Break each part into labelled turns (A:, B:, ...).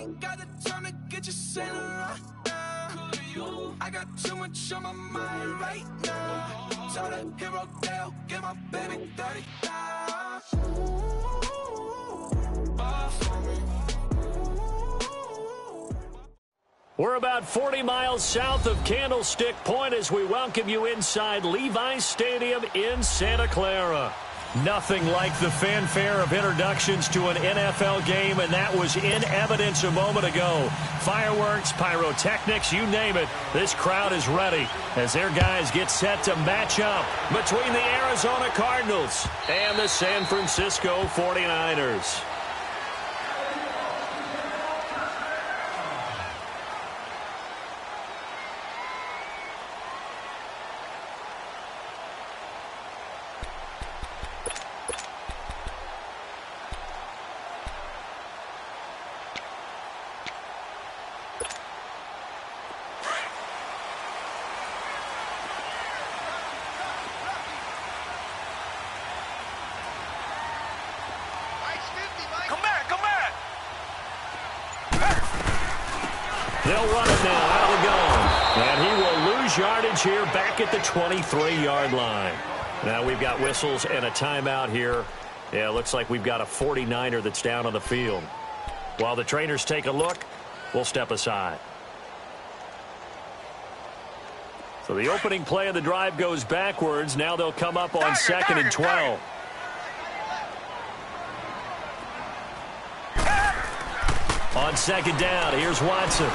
A: ain't got the time to get you sailing right now. I got too much on my mind right now. Tell the hero Dale, get my baby 30 down.
B: We're about 40 miles south of Candlestick Point as we welcome you inside Levi's Stadium in Santa Clara. Nothing like the fanfare of introductions to an NFL game, and that was in evidence a moment ago. Fireworks, pyrotechnics, you name it. This crowd is ready as their guys get set to match up between the Arizona Cardinals and the San Francisco 49ers. They'll run it now out of the gun. And he will lose yardage here back at the 23-yard line. Now we've got whistles and a timeout here. Yeah, it looks like we've got a 49er that's down on the field. While the trainers take a look, we'll step aside. So the opening play of the drive goes backwards. Now they'll come up on 2nd and 12. On 2nd down, here's Watson.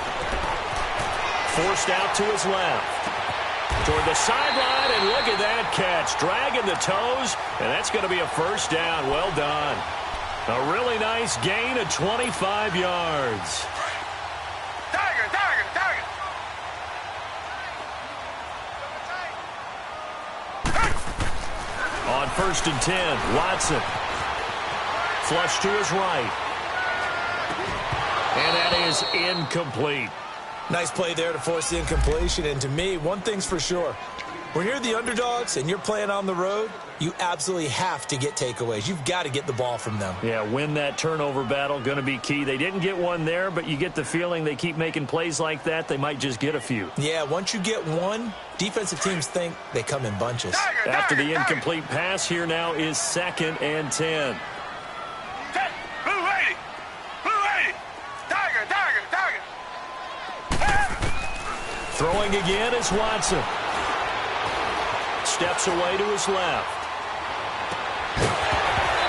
B: Forced out to his left. Toward the sideline, and look at that catch. Dragging the toes, and that's going to be a first down. Well done. A really nice gain of 25 yards.
C: Tiger.
B: On 1st and 10, Watson. Flush to his right. And that is incomplete.
D: Nice play there to force the incompletion. And to me, one thing's for sure. When you're the underdogs and you're playing on the road, you absolutely have to get takeaways. You've got to get the ball from them.
B: Yeah, win that turnover battle, going to be key. They didn't get one there, but you get the feeling they keep making plays like that, they might just get a few.
D: Yeah, once you get one, defensive teams think they come in bunches.
B: After the incomplete pass, here now is 2nd and 10. Throwing again is Watson. Steps away to his left.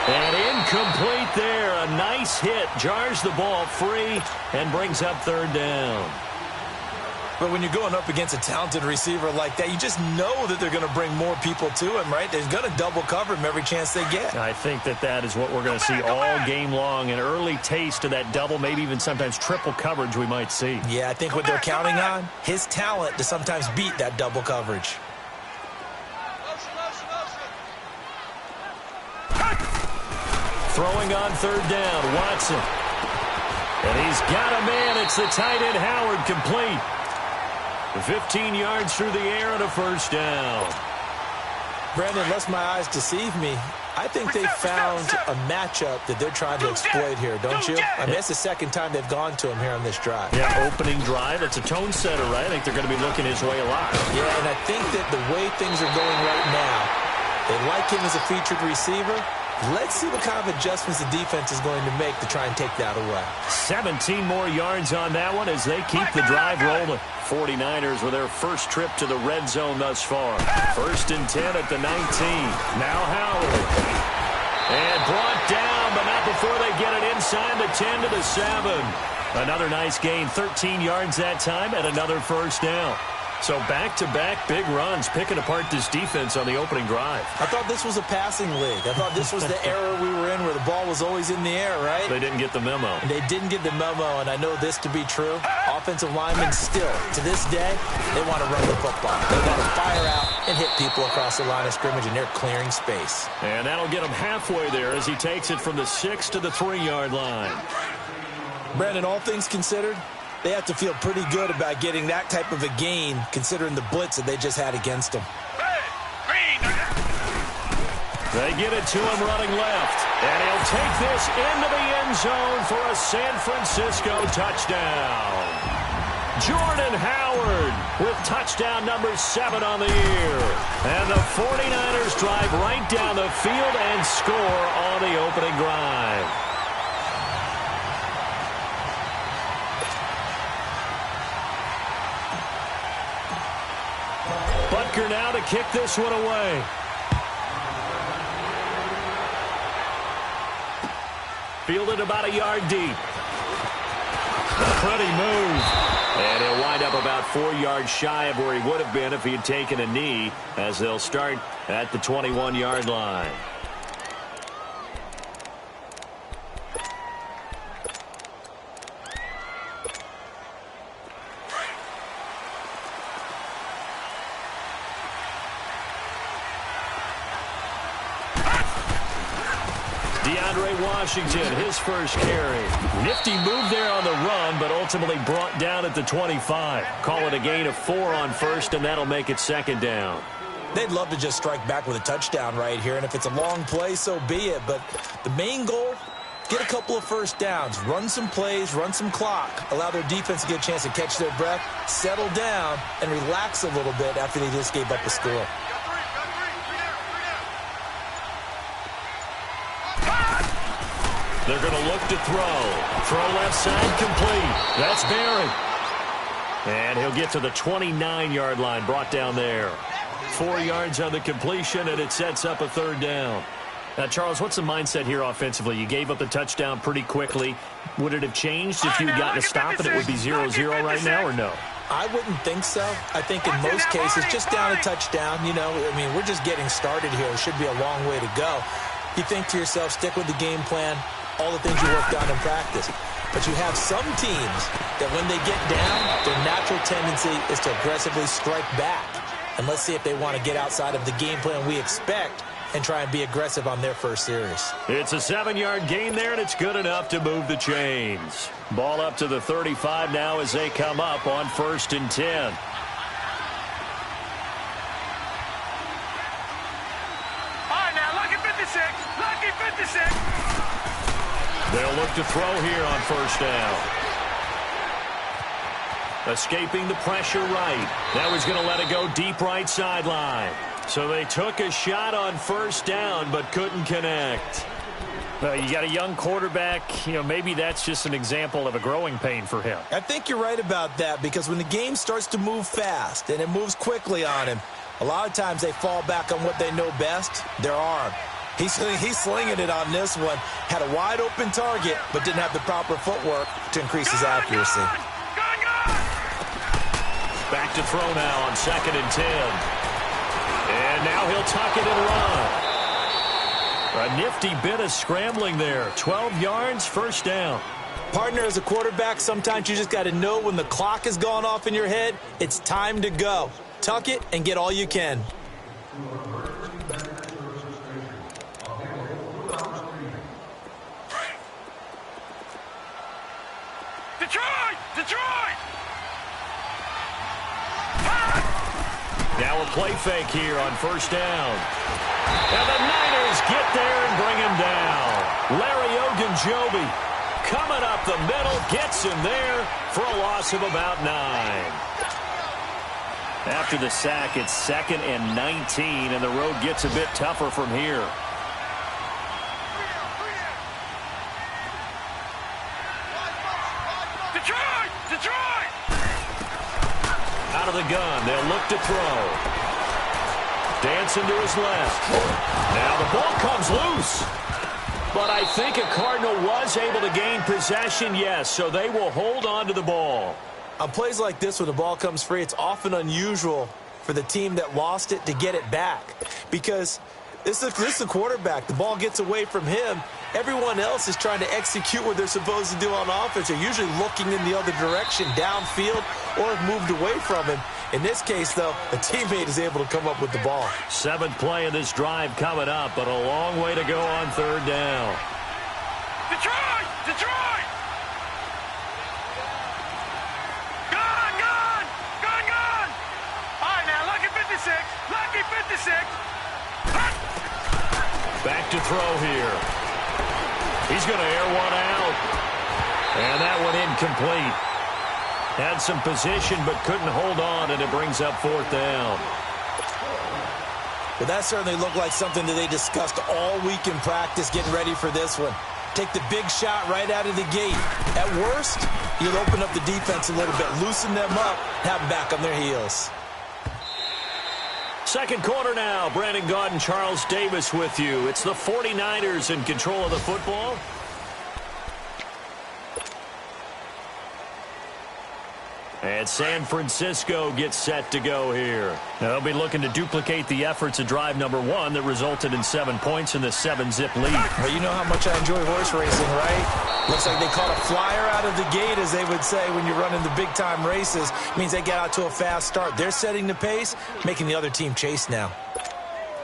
B: And incomplete there. A nice hit. Jars the ball free and brings up 3rd down.
D: But when you're going up against a talented receiver like that, you just know that they're going to bring more people to him, right? They're going to double cover him every chance they get.
B: I think that is what we're going to see all game long. An early taste of that double, maybe even sometimes triple coverage we might see.
D: Yeah, I think what they're counting on, his talent to sometimes beat that double coverage.
B: Throwing on 3rd down, Watson. And he's got a man. It's the tight end Howard, complete. 15 yards through the air and a first down.
D: Brandon, unless my eyes deceive me, I think they found a matchup that they're trying to exploit here, don't you? I mean, it's the 2nd time they've gone to him here on this drive.
B: Yeah, opening drive. It's a tone setter, right? I think they're going to be looking his way a lot.
D: Yeah, and I think that the way things are going right now, they like him as a featured receiver. Let's see what kind of adjustments the defense is going to make to try and take that away.
B: 17 more yards on that one as they keep the drive rolling. 49ers with their first trip to the red zone thus far. 1st and 10 at the 19. Now Howard. And brought down, but not before they get it inside the 10 to the 7. Another nice gain, 13 yards that time, and another first down. So back-to-back big runs, picking apart this defense on the opening drive.
D: I thought this was a passing league. I thought this was the era we were in where the ball was always in the air, right?
B: They didn't get the memo.
D: And they didn't get the memo, and I know this to be true. Offensive linemen still, to this day, they want to run the football. They want to fire out and hit people across the line of scrimmage, and they're clearing space.
B: And that'll get him halfway there as he takes it from the 6 to the 3-yard line.
D: Brandon, all things considered, they have to feel pretty good about getting that type of a gain, considering the blitz that they just had against them.
B: They get it to him running left. And he'll take this into the end zone for a San Francisco touchdown. Jordan Howard with touchdown number 7 on the year. And the 49ers drive right down the field and score on the opening drive. Butker now to kick this one away. Fielded about a yard deep. A pretty move. And he'll wind up about 4 yards shy of where he would have been if he had taken a knee, as they'll start at the 21-yard line. Washington, his first carry. Nifty move there on the run, but ultimately brought down at the 25. Call it a gain of 4 on first, and that'll make it second down.
D: They'd love to just strike back with a touchdown right here, and if it's a long play, so be it. But the main goal, get a couple of first downs, run some plays, run some clock, allow their defense to get a chance to catch their breath, settle down, and relax a little bit after they just gave up a score.
B: They're going to look to throw. Throw left side complete. That's Barry. And he'll get to the 29-yard line, brought down there. 4 yards on the completion, and it sets up a third down. Now, Charles, what's the mindset here offensively? You gave up the touchdown pretty quickly. Would it have changed if you had gotten a stop and it would be 0-0 right now, or no?
D: I wouldn't think so. I think in most cases, just down a touchdown, you know, I mean, we're just getting started here. It should be a long way to go. You think to yourself, stick with the game plan, all the things you worked on in practice. But you have some teams that when they get down, their natural tendency is to aggressively strike back. And let's see if they want to get outside of the game plan we expect and try and be aggressive on their first series.
B: It's a 7-yard gain there, and it's good enough to move the chains. Ball up to the 35 now as they come up on 1st and 10. They'll look to throw here on 1st down. Escaping the pressure right. Now he's going to let it go deep right sideline. So they took a shot on 1st down but couldn't connect.
E: Well, you got a young quarterback. You know, maybe that's just an example of a growing pain for him.
D: I think you're right about that, because when the game starts to move fast and it moves quickly on him, a lot of times they fall back on what they know best, their arm. He's slinging it on this one. Had a wide-open target, but didn't have the proper footwork to increase his accuracy.
B: Back to throw now on 2nd and 10. And now he'll tuck it and run. A nifty bit of scrambling there. 12 yards, 1st down.
D: Partner, as a quarterback, sometimes you just got to know when the clock has gone off in your head, it's time to go. Tuck it and get all you can.
C: Detroit!
B: Now a play fake here on 1st down. And the Niners get there and bring him down. Larry Ogunjobi coming up the middle, gets him there for a loss of about 9. After the sack, it's 2nd and 19, and the road gets a bit tougher from here.
C: Detroit!
B: Out of the gun, they'll look to throw. Dancing to his left. Now the ball comes loose. But I think a Cardinal was able to gain possession, yes, so they will hold on to the ball.
D: On plays like this, when the ball comes free, it's often unusual for the team that lost it to get it back, because this is a quarterback. The ball gets away from him. Everyone else is trying to execute what they're supposed to do on offense. They're usually looking in the other direction, downfield, or have moved away from him. In this case, though, a teammate is able to come up with the ball.
B: 7th play of this drive coming up, but a long way to go on 3rd down.
C: Detroit! Gone! All right, now, lucky 56.
B: Back to throw here. He's going to air one out. And that one incomplete. Had some position but couldn't hold on, and it brings up 4th down.
D: Well, that certainly looked like something that they discussed all week in practice getting ready for this one. Take the big shot right out of the gate. At worst, you'll open up the defense a little bit, loosen them up, have them back on their heels.
B: Second quarter now. Brandon Gaudin, Charles Davis with you. It's the 49ers in control of the football. And San Francisco gets set to go here. Now, they'll be looking to duplicate the efforts of drive number 1 that resulted in 7 points in the 7-zip lead.
D: Well, you know how much I enjoy horse racing, right? Looks like they caught a flyer out of the gate, as they would say when you're running the big-time races. It means they get out to a fast start. They're setting the pace, making the other team chase now.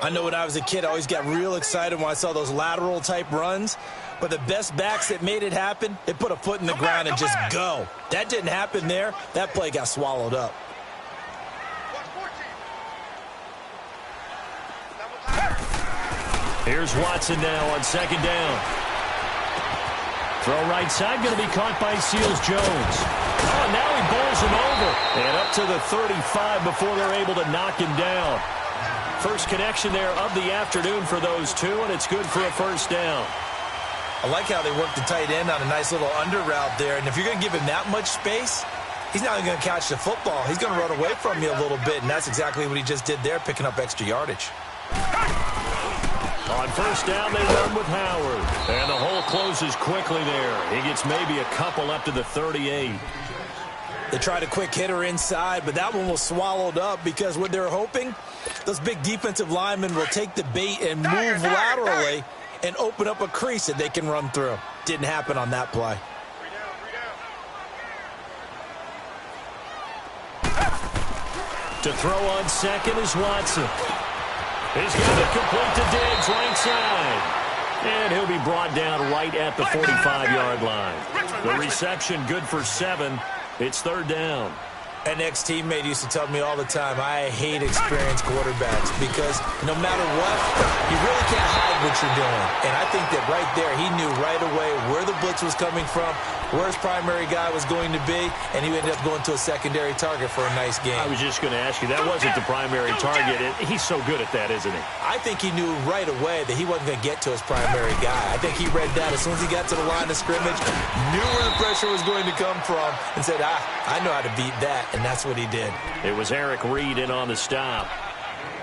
D: I know when I was a kid, I always got real excited when I saw those lateral-type runs. But the best backs that made it happen, they put a foot in the ground and just go. That didn't happen there. That play got swallowed up.
B: Here's Watson now on 2nd down. Throw right side, going to be caught by Seals-Jones. Oh, now he bowls him over. And up to the 35 before they're able to knock him down. First connection there of the afternoon for those two, and it's good for a 1st down.
D: I like how they work the tight end on a nice little under route there. And if you're going to give him that much space, he's not even going to catch the football. He's going to run away from you a little bit, and that's exactly what he just did there, picking up extra yardage.
B: On 1st down, they run with Howard. And the hole closes quickly there. He gets maybe a couple up to the 38.
D: They tried a quick hitter inside, but that one was swallowed up because what they're hoping, those big defensive linemen will take the bait and move laterally and open up a crease that they can run through. Didn't happen on that play.
B: To throw on 2nd is Watson. He's got it complete to Diggs, right side. And he'll be brought down right at the 45-yard line. The reception good for 7. It's 3rd down.
D: An ex-teammate used to tell me all the time, I hate experienced quarterbacks because no matter what, you really can't hide what you're doing. And I think that right there, he knew right away where the blitz was coming from, where his primary guy was going to be, and he ended up going to a secondary target for a nice game.
B: I was just going to ask you, that wasn't the primary target. He's so good at that, isn't he?
D: I think he knew right away that he wasn't going to get to his primary guy. I think he read that as soon as he got to the line of scrimmage, knew where the pressure was going to come from, and said, I know how to beat that. And that's what he did.
B: It was Eric Reed in on the stop.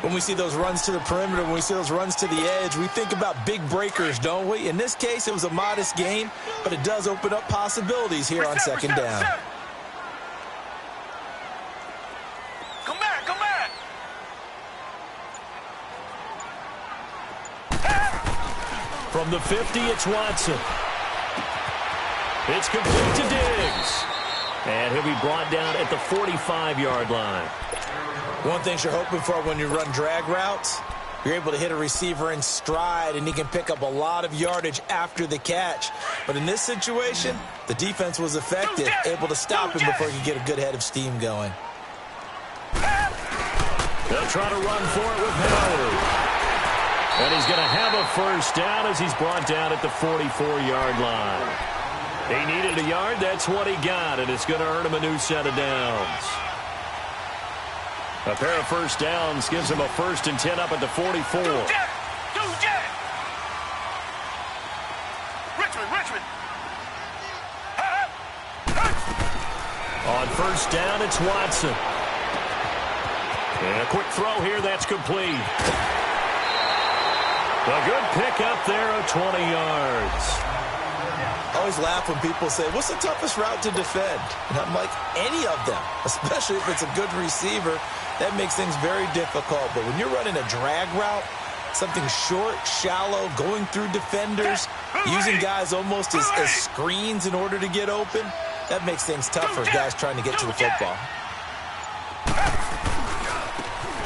D: When we see those runs to the perimeter, when we see those runs to the edge, we think about big breakers, don't we? In this case, it was a modest gain, but it does open up possibilities here on 2nd down.
C: Come back, come back.
B: From the 50, it's Watson. It's complete to Diggs. And he'll be brought down at the 45-yard line.
D: One thing you're hoping for when you run drag routes, you're able to hit a receiver in stride, and he can pick up a lot of yardage after the catch. But in this situation, the defense was effective, able to stop him before he could get a good head of steam going.
B: They'll try to run for it with Howard. And he's going to have a 1st down as he's brought down at the 44-yard line. He needed a yard. That's what he got, and it's going to earn him a new set of downs. A pair of 1st downs gives him a 1st and 10 up at the 44.
C: Richmond.
B: On 1st down, it's Watson. And a quick throw here. That's complete. A good pickup there of 20 yards.
D: I always laugh when people say, what's the toughest route to defend? And I'm like, any of them, especially if it's a good receiver. That makes things very difficult. But when you're running a drag route, something short, shallow, going through defenders, using guys almost as screens in order to get open, that makes things tough for guys trying to get to the football.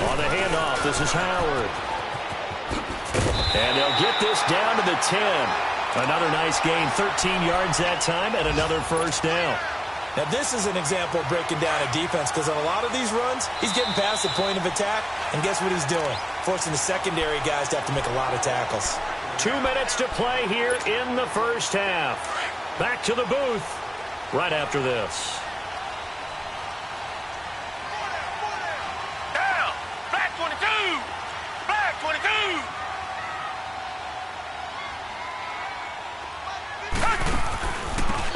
B: On the handoff, this is Howard. And they'll get this down to the 10. Another nice gain, 13 yards that time, and another 1st down.
D: Now, this is an example of breaking down a defense because on a lot of these runs, he's getting past the point of attack, and guess what he's doing? Forcing the secondary guys to have to make a lot of tackles.
B: 2 minutes to play here in the first half. Back to the booth right after this.
C: Down. Flag 22. Flag 22.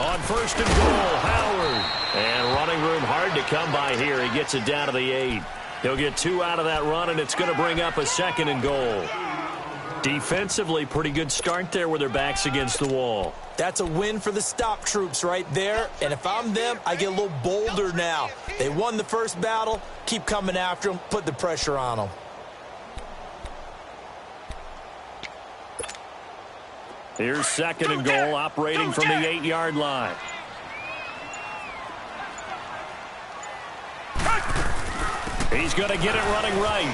B: On first and goal, Howard. And running room hard to come by here. He gets it down to the 8. He'll get 2 out of that run, and it's going to bring up a second and goal. Defensively, pretty good start there with their backs against the wall.
D: That's a win for the stop troops right there. And if I'm them, I get a little bolder now. They won the first battle. Keep coming after them. Put the pressure on them.
B: Here's second and goal, operating from the 8-yard line. He's going to get it running right.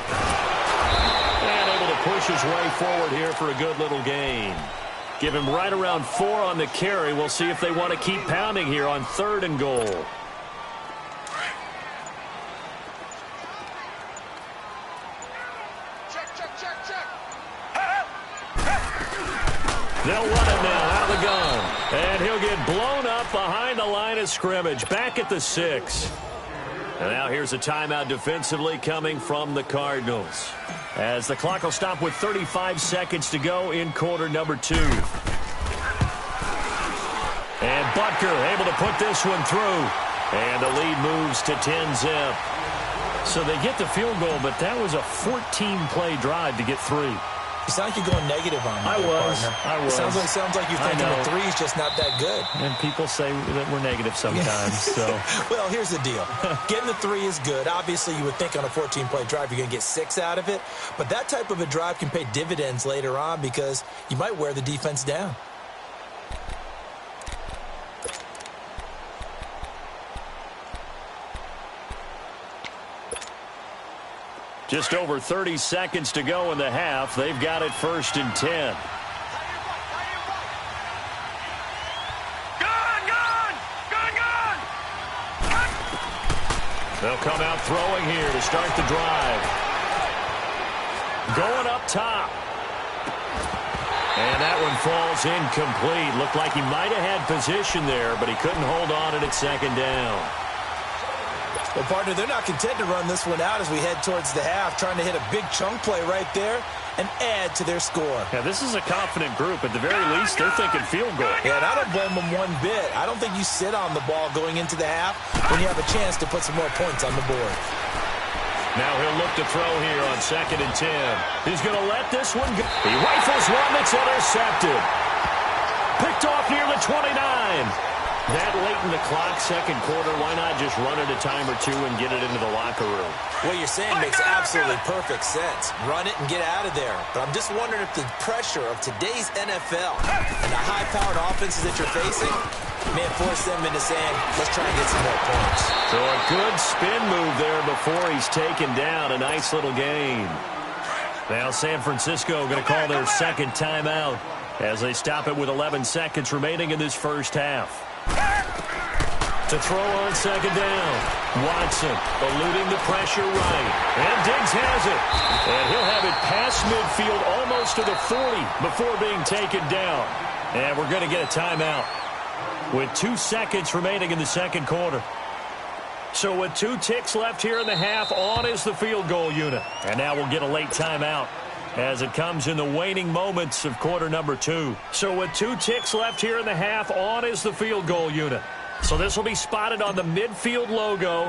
B: And able to push his way forward here for a good little gain. Give him right around 4 on the carry. We'll see if they want to keep pounding here on third and goal. They'll run it now out of the gun. And he'll get blown up behind the line of scrimmage. Back at the 6. And now here's a timeout defensively coming from the Cardinals. As the clock will stop with 35 seconds to go in quarter number 2. And Butker able to put this one through. And the lead moves to 10-zip. So they get the field goal, but that was a 14-play drive to get 3.
D: You sound like you're going negative on me.
B: I was.
D: It sounds like you're thinking the 3 is just not that good.
B: And people say that we're negative sometimes. So,
D: well, here's the deal. Getting the 3 is good. Obviously, you would think on a 14-play drive you're going to get 6 out of it. But that type of a drive can pay dividends later on because you might wear the defense down.
B: Just over 30 seconds to go in the half. They've got it first and 10. They'll come out throwing here to start the drive. Going up top. And that one falls incomplete. Looked like he might have had position there, but he couldn't hold on at second down.
D: Well, partner, they're not content to run this one out as we head towards the half, trying to hit a big chunk play right there and add to their score.
B: Yeah, this is a confident group. At the very least, they're thinking field goal.
D: Yeah, and I don't blame them one bit. I don't think you sit on the ball going into the half when you have a chance to put some more points on the board.
B: Now he'll look to throw here on second and 10. He's going to let this one go. He rifles one that's intercepted. Picked off near the 29. That late in the clock, second quarter, why not just run it a time or 2 and get it into the locker room?
D: What you're saying makes absolutely perfect sense. Run it and get out of there. But I'm just wondering if the pressure of today's NFL and the high-powered offenses that you're facing may force them into saying, let's try and get some more points.
B: So a good spin move there before he's taken down. A nice little gain. Now San Francisco going to call their second timeout as they stop it with 11 seconds remaining in this first half. To throw on second down. Watson eluding the pressure right. And Diggs has it. And he'll have it past midfield almost to the 40 before being taken down. And we're going to get a timeout with 2 seconds remaining in the second quarter. So with 2 ticks left here in the half, on is the field goal unit. And now we'll get a late timeout as it comes in the waning moments of quarter number 2. So with 2 ticks left here in the half, on is the field goal unit. So this will be spotted on the midfield logo.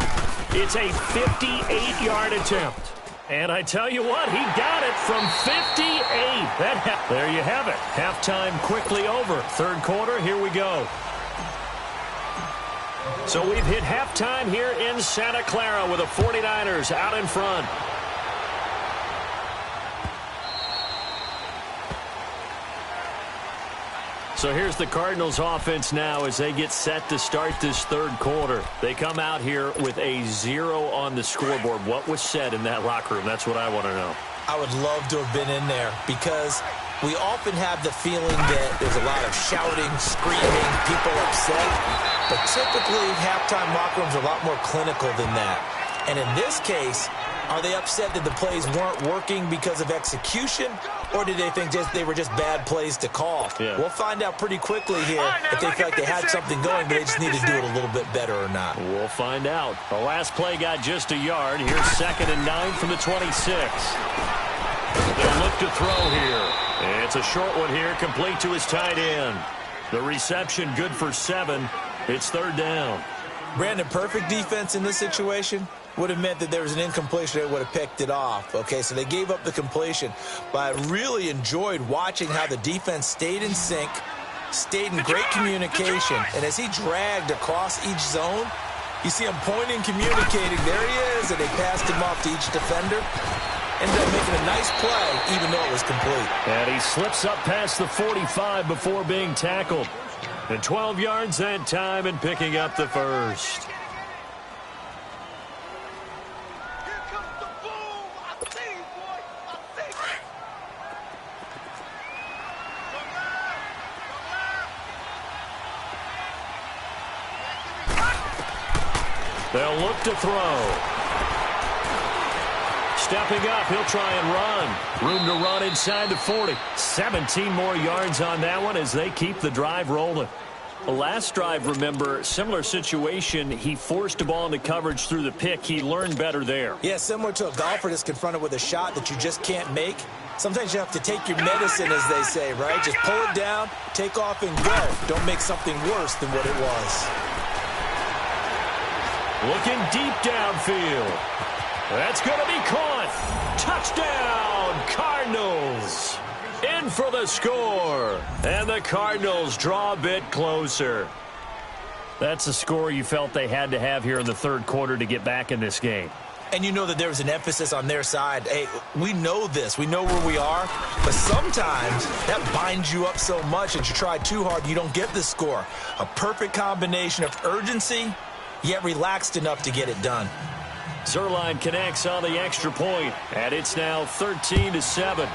B: It's a 58-yard attempt. And I tell you what, he got it from 58. There you have it. Halftime quickly over. Third quarter, here we go. So we've hit halftime here in Santa Clara with the 49ers out in front. So here's the Cardinals offense now as they get set to start this third quarter. They come out here with a 0 on the scoreboard. What was said in that locker room? That's what I want to know.
D: I would love to have been in there because we often have the feeling that there's a lot of shouting, screaming, people upset. But typically, halftime locker rooms are a lot more clinical than that. And in this case, Are they upset that the plays weren't working because of execution, or did they think they were just bad plays to call?
B: Yeah.
D: We'll find out pretty quickly here if they feel like they had something going, but they just need to do it a little bit better or not.
B: We'll find out. The last play got just a yard. Here's 2nd and 9 from the 26. They'll look to throw here. It's a short one here, complete to his tight end. The reception good for 7. It's 3rd down.
D: Brandon, perfect defense in this situation would have meant that there was an incompletion. They would have picked it off. Okay, so they gave up the completion. But I really enjoyed watching how the defense stayed in sync, stayed in great communication. And as he dragged across each zone, you see him pointing, communicating. There he is, and they passed him off to each defender. Ended up making a nice play, even though it was complete.
B: And he slips up past the 45 before being tackled. And 12 yards that time and picking up the first. They'll look to throw. Stepping up, he'll try and run. Room to run inside the 40. 17 more yards on that one as they keep the drive rolling. The last drive, remember, similar situation. He forced a ball into coverage through the pick. He learned better there.
D: Yeah, similar to a golfer that's confronted with a shot that you just can't make. Sometimes you have to take your medicine, as they say, right? Just pull it down, take off, and go. Don't make something worse than what it was.
B: Looking deep downfield. That's going to be caught. Touchdown, Cardinals. In for the score. And the Cardinals draw a bit closer. That's a score you felt they had to have here in the 3rd quarter to get back in this game.
D: And you know that there was an emphasis on their side. Hey, we know this. We know where we are. But sometimes that binds you up so much that you try too hard, you don't get the score. A perfect combination of urgency, yet relaxed enough to get it done.
B: Zerline connects on the extra point, and it's now 13-7.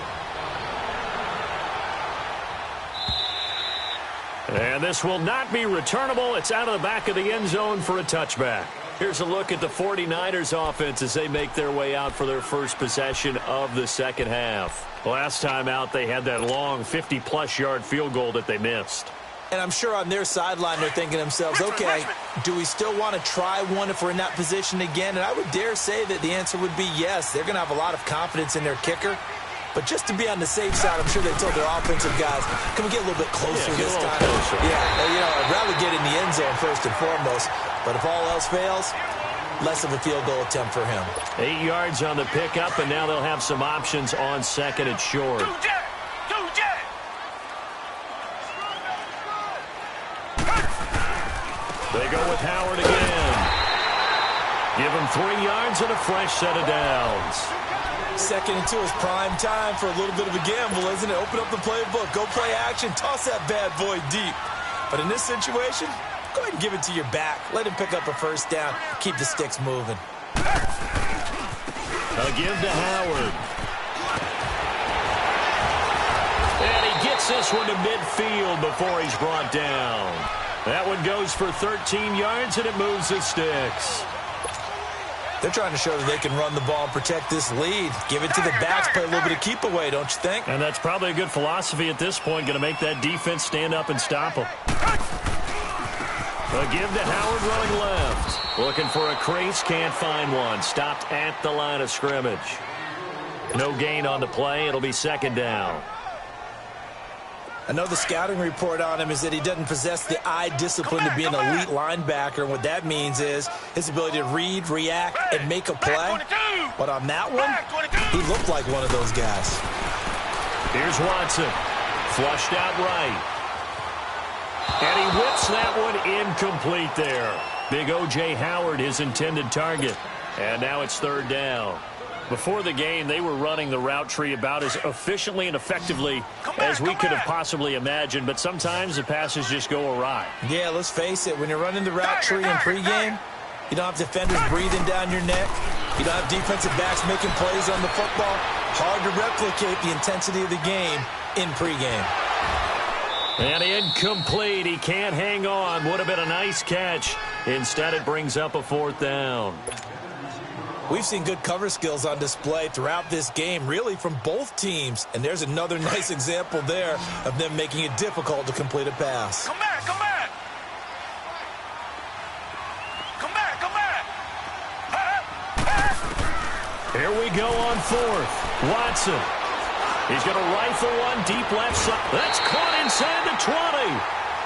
B: And this will not be returnable. It's out of the back of the end zone for a touchback. Here's a look at the 49ers offense as they make their way out for their first possession of the second half. Last time out, they had that long 50-plus yard field goal that they missed.
D: And I'm sure on their sideline they're thinking to themselves, okay, do we still want to try one if we're in that position again? And I would dare say that the answer would be yes. They're going to have a lot of confidence in their kicker. But just to be on the safe side, I'm sure they told their offensive guys, can we get a little bit closer this time?
B: Closer.
D: Yeah, I'd rather get in the end zone first and foremost. But if all else fails, less of a field goal attempt for him.
B: 8 yards on the pickup, and now they'll have some options on 2nd and short. They go with Howard again. Give him 3 yards and a fresh set of downs.
D: 2nd and 2 is prime time for a little bit of a gamble, isn't it? Open up the playbook, go play action, toss that bad boy deep. But in this situation, go ahead and give it to your back. Let him pick up a first down. Keep the sticks moving.
B: A give to Howard. And he gets this one to midfield before he's brought down. That one goes for 13 yards, and it moves the sticks.
D: They're trying to show that they can run the ball and protect this lead. Give it to the backs, play a little bit of keep away, don't you think?
B: And that's probably a good philosophy at this point, going to make that defense stand up and stop them. A give to Howard running left. Looking for a crease, can't find one. Stopped at the line of scrimmage. No gain on the play. It'll be 2nd down.
D: I know the scouting report on him is that he doesn't possess the eye discipline to be an elite linebacker. And what that means is his ability to read, react, and make a play. But on that one, he looked like one of those guys.
B: Here's Watson. Flushed out right. And he whips that one incomplete there. Big O.J. Howard, his intended target. And now it's 3rd down. Before the game, they were running the route tree about as efficiently and effectively as we could have possibly imagined, but sometimes the passes just go awry.
D: Yeah, let's face it. When you're running the route tree in pregame, you don't have defenders breathing down your neck. You don't have defensive backs making plays on the football. Hard to replicate the intensity of the game in pregame.
B: And incomplete. He can't hang on. Would have been a nice catch. Instead, it brings up a 4th down.
D: We've seen good cover skills on display throughout this game, really from both teams. And there's another nice example there of them making it difficult to complete a pass.
C: Come back, come back. Come back, come back.
B: Here we go on fourth. Watson. He's going to rifle one deep left side. That's caught inside the 20.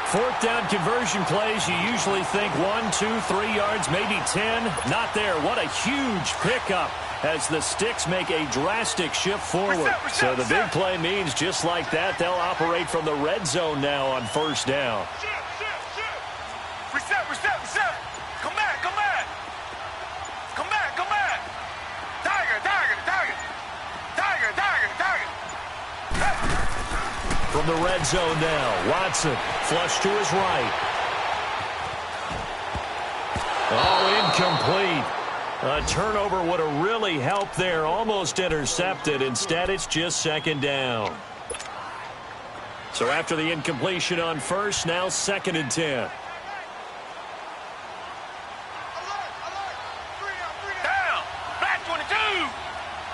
B: Fourth down conversion plays, you usually think 1, 2, 3 yards, maybe 10. Not there. What a huge pickup as the Sticks make a drastic shift forward. So the big play means just like that, they'll operate from the red zone now on first down.
C: Reset, reset, reset. Come back, come back. Come back, come back. Tiger, tiger, tiger. Tiger, tiger, tiger.
B: From the red zone now, Watson, flush to his right. Oh, incomplete. A turnover would have really helped there, almost intercepted. Instead, it's just second down. So after the incompletion on first, now 2nd and 10.
C: Down. Black 22.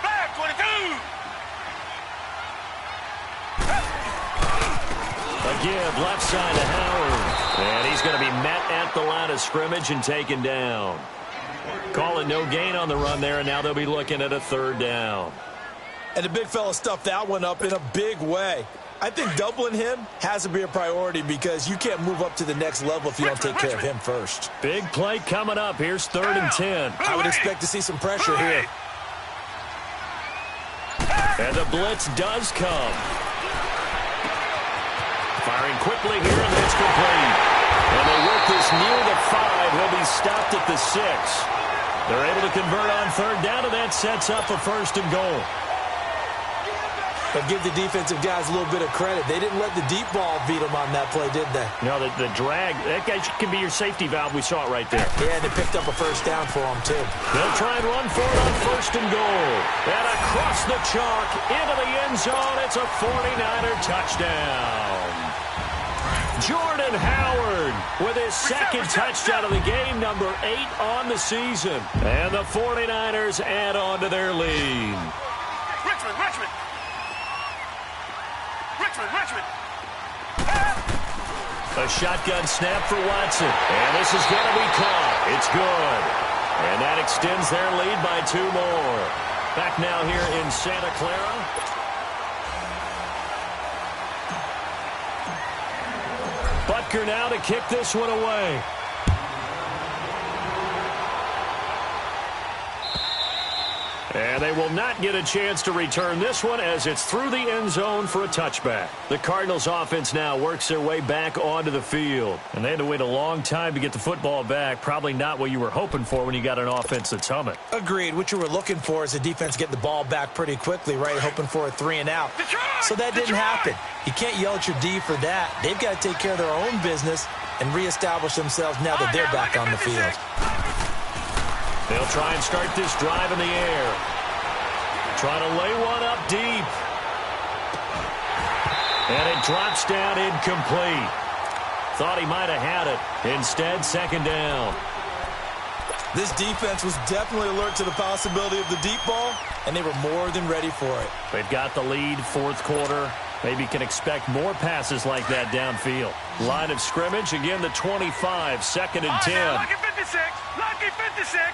C: Black 22.
B: Again, left side to Howard. And he's going to be met at the line of scrimmage and taken down. Calling no gain on the run there, and now they'll be looking at a 3rd down.
D: And the big fella stuffed that one up in a big way. I think doubling him has to be a priority because you can't move up to the next level if you don't take care of him first.
B: Big play coming up. Here's 3rd and 10.
D: I would expect to see some pressure here.
B: And the blitz does come. Firing quickly here, and that's complete. And they work this near the 5. He'll be stopped at the 6. They're able to convert on 3rd down, and that sets up a 1st and goal.
D: But give the defensive guys a little bit of credit. They didn't let the deep ball beat them on that play, did they?
B: No, the drag, that guy can be your safety valve. We saw it right there.
D: Yeah, and they picked up a 1st down for them, too.
B: They'll try and run for it on 1st and goal. And across the chalk, into the end zone, it's a 49er touchdown. Jordan Howard with his 2nd touchdown of the game, number 8 on the season. And the 49ers add on to their lead.
C: Richmond, Richmond. Richmond, Richmond.
B: A shotgun snap for Watson. And this is going to be caught. It's good. And that extends their lead by 2 more. Back now here in Santa Clara. Butker now to kick this one away. And they will not get a chance to return this one as it's through the end zone for a touchback. The Cardinals offense now works their way back onto the field. And they had to wait a long time to get the football back. Probably not what you were hoping for when you got an offense that's humming.
D: Agreed. What you were looking for is the defense getting the ball back pretty quickly, right? Hoping for a 3 and out. So that didn't happen. You can't yell at your D for that. They've got to take care of their own business and reestablish themselves now that they're back on the field.
B: They'll try and start this drive in the air. Try to lay one up deep. And it drops down incomplete. Thought he might have had it. Instead, 2nd down.
D: This defense was definitely alert to the possibility of the deep ball, and they were more than ready for it.
B: They've got the lead, 4th quarter. Maybe can expect more passes like that downfield. Line of scrimmage, again the 25, 2nd and 10.
C: Lucky 56, lucky 56.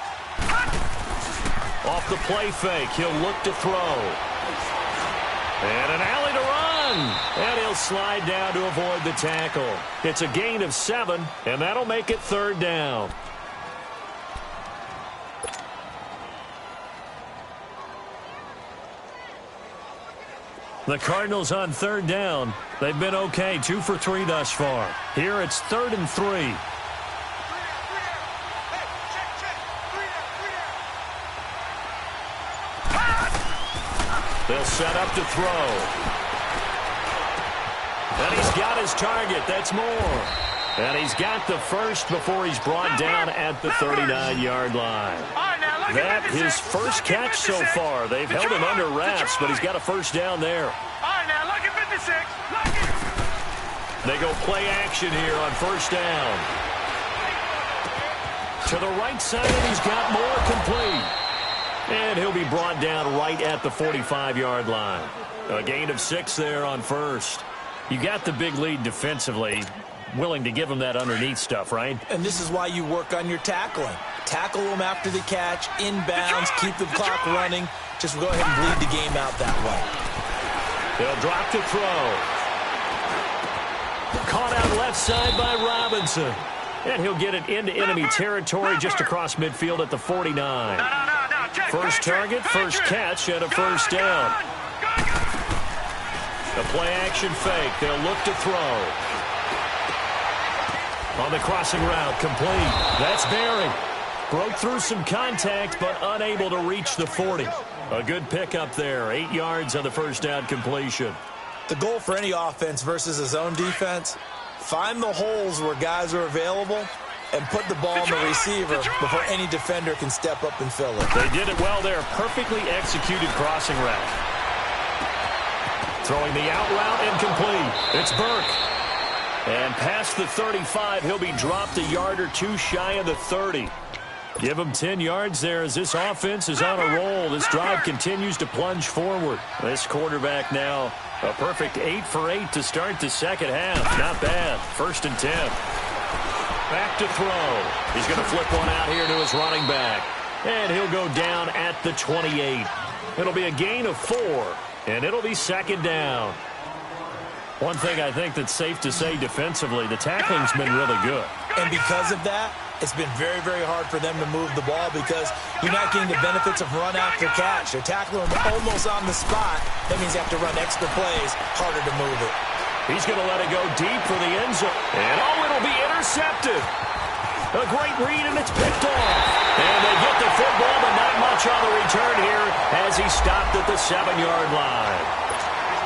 B: Off the play fake, he'll look to throw. And an alley to run. And he'll slide down to avoid the tackle. It's a gain of 7, and that'll make it 3rd down. The Cardinals on 3rd down. They've been okay, 2 for 3 thus far. Here it's 3rd and 3. They'll set up to throw. And he's got his target. That's more. And he's got the 1st before he's brought down at the 39-yard line. That his 1st catch so far. They've held him under wraps, but he's got a 1st down there.
C: All right, now, lucky 56. Lucky.
B: They go play action here on 1st down. To the right side, and he's got more complete. And he'll be brought down right at the 45-yard line. A gain of 6 there on first. You got the big lead defensively. Willing to give him that underneath stuff, right?
D: And this is why you work on your tackling. Tackle them after the catch, inbounds, keep the clock running. Just go ahead and bleed the game out that way.
B: They'll drop to throw. Caught out left side by Robinson. And he'll get it into enemy territory just across midfield at the 49. First target, first catch, and a first down. The play-action fake. They'll look to throw. On the crossing route, complete. That's Berry. Broke through some contact, but unable to reach the 40. A good pickup there. 8 yards on the first down completion.
D: The goal for any offense versus a zone defense, find the holes where guys are available and put the ball on the receiver before any defender can step up and fill it.
B: They did it well there. Perfectly executed crossing route. Throwing the out route incomplete. It's Burke. And past the 35, he'll be dropped a yard or two shy of the 30. Give him 10 yards there as this offense is on a roll. This drive continues to plunge forward. This quarterback now a perfect 8 for 8 to start the second half. Not bad. 1st and 10. Back to throw. He's going to flip one out here to his running back. And he'll go down at the 28. It'll be a gain of 4, and it'll be 2nd down. One thing I think that's safe to say defensively, the tackling's been really good.
D: And because of that, it's been very, very hard for them to move the ball because you're not getting the benefits of run after catch. They're tackling almost on the spot. That means you have to run extra plays, harder to move it.
B: He's going to let it go deep for the end zone. And, it'll be intercepted. A great read, and it's picked off. And they get the football, but not much on the return here as he stopped at the 7-yard line.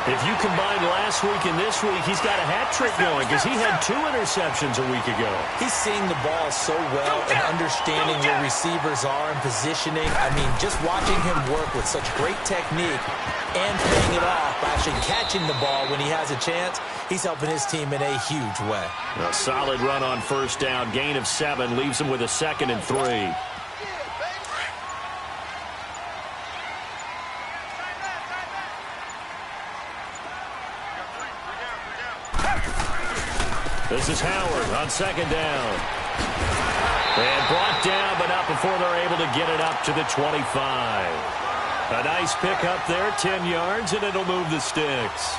B: If you combine last week and this week, he's got a hat trick going because he had 2 interceptions a week ago.
D: He's seeing the ball so well and understanding where receivers are and positioning. I mean, just watching him work with such great technique and paying it off by actually catching the ball when he has a chance, he's helping his team in a huge way.
B: A solid run on first down. Gain of 7 leaves him with a 2nd and 3. This is Howard on 2nd down. And brought down, but not before they're able to get it up to the 25. A nice pickup there, 10 yards, and it'll move the sticks.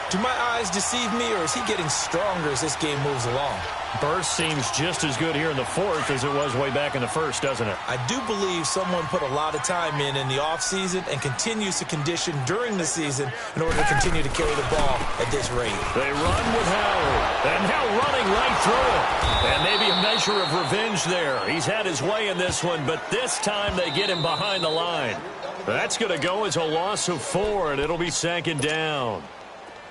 D: Do my eyes deceive me, or is he getting stronger as this game moves along?
B: Burst seems just as good here in the 4th as it was way back in the 1st, doesn't it?
D: I do believe someone put a lot of time in the offseason and continues to condition during the season in order to continue to carry the ball at this rate.
B: They run with Howard, and now running right through it. And maybe a measure of revenge there. He's had his way in this one, but this time they get him behind the line. That's going to go as a loss of 4, and it'll be 2nd down.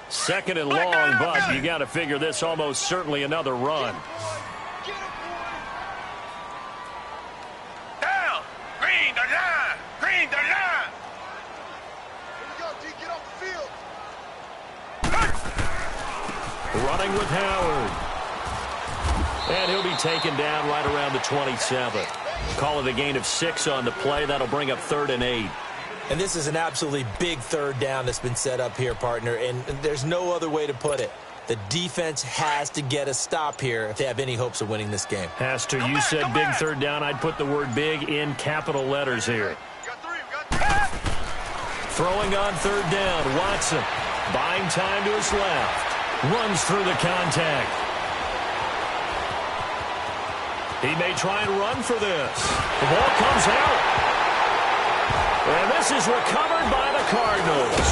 B: 2nd and long, but you got to figure this almost certainly another run.
C: Down! Green, the line! Green, the line!
F: Here we go, D, get off the field.
B: Running with Howard. And he'll be taken down right around the 27. Call it a gain of 6 on the play. That'll bring up 3rd and 8.
D: And this is an absolutely big 3rd down that's been set up here, partner, and there's no other way to put it. The defense has to get a stop here if they have any hopes of winning this game.
B: Has to. You said big 3rd down. I'd put the word big in capital letters here. Throwing on 3rd down, Watson. Buying time to his left. Runs through the contact. He may try and run for this. The ball comes out. And this is recovered by the Cardinals.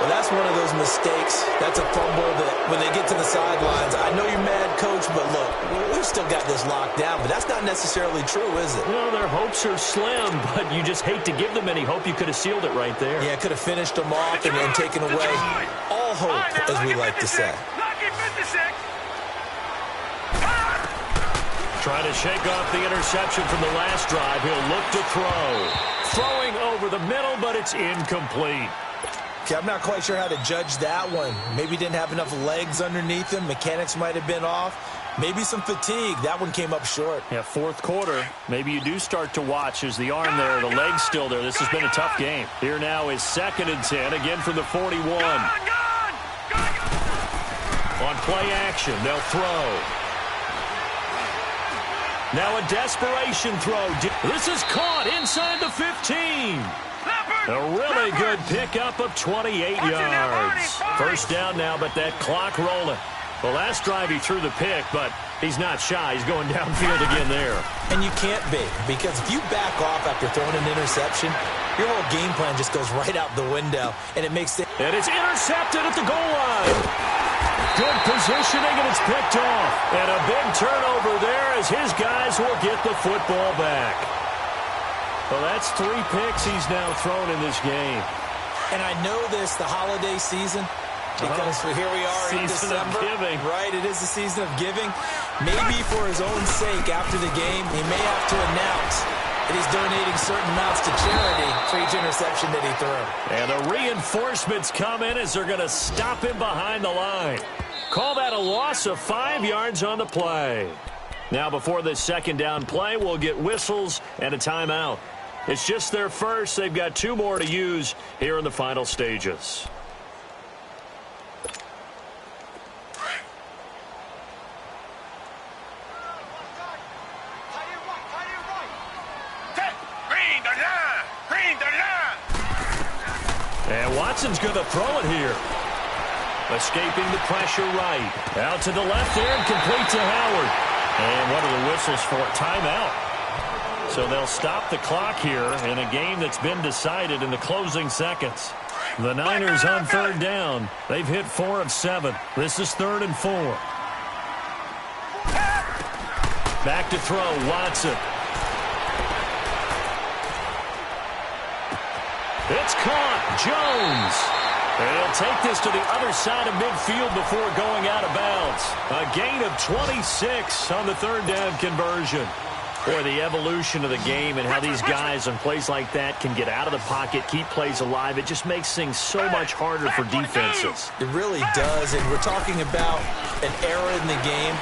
D: Well, that's one of those mistakes. That's a fumble that when they get to the sidelines, I know you're mad, Coach, but look, we've still got this locked down, but that's not necessarily true, is it?
B: Well, their hopes are slim, but you just hate to give them any hope. You could have sealed it right there.
D: Yeah, could have finished them off and taken away all hope, as we like to say.
B: Trying to shake off the interception from the last drive. He'll look to throw. Throwing over the middle, but it's incomplete.
D: Okay, I'm not quite sure how to judge that one. Maybe didn't have enough legs underneath him. Mechanics might have been off. Maybe some fatigue. That one came up short.
E: Yeah, fourth quarter. Maybe you do start to watch as the arm there, the leg's still there. This has been a tough game. Here now is 2nd and 10, again from the 41. On play action, they'll throw. Now a desperation throw. This is caught inside the 15. A really good pickup of 28 yards. First down now, but that clock rolling. The last drive he threw the pick, but he's not shy. He's going downfield again there.
D: And you can't be, because if you back off after throwing an interception, your whole game plan just goes right out the window, and it makes it...
B: And it's intercepted at the goal line. Good positioning, and it's picked off. And a big turnover there as his guys will get the football back. Well, that's 3 picks he's now thrown in this game.
D: And I know this, the holiday season, because here we are in December.
B: Giving.
D: Right, it is the season of giving. Maybe for his own sake after the game, he may have to announce that he's donating certain amounts to charity for each interception that he threw.
B: And the reinforcements come in as they're going to stop him behind the line. Call that a loss of 5 yards on the play. Now before this 2nd down play, we'll get whistles and a timeout. It's just their first. They've got 2 more to use here in the final stages. And Watson's going to throw it here. Escaping the pressure right. Out to the left there and complete to Howard. And what are the whistles for? Timeout. So they'll stop the clock here in a game that's been decided in the closing seconds. The Niners on 3rd down. They've hit 4 of 7. This is 3rd and 4. Back to throw, Watson. It's caught. Jones. And he'll take this to the other side of midfield before going out of bounds. A gain of 26 on the 3rd down conversion. Boy, the evolution of the game and how these guys on plays like that can get out of the pocket, keep plays alive, it just makes things so much harder for defenses.
D: It really does, and we're talking about an era in the game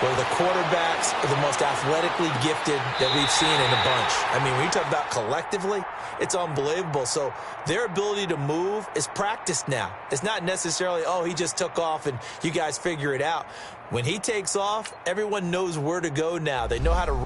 D: where the quarterbacks are the most athletically gifted that we've seen in a bunch. I mean, when you talk about collectively, it's unbelievable. So their ability to move is practiced now. It's not necessarily, oh, he just took off and you guys figure it out. When he takes off, everyone knows where to go now. They know how to...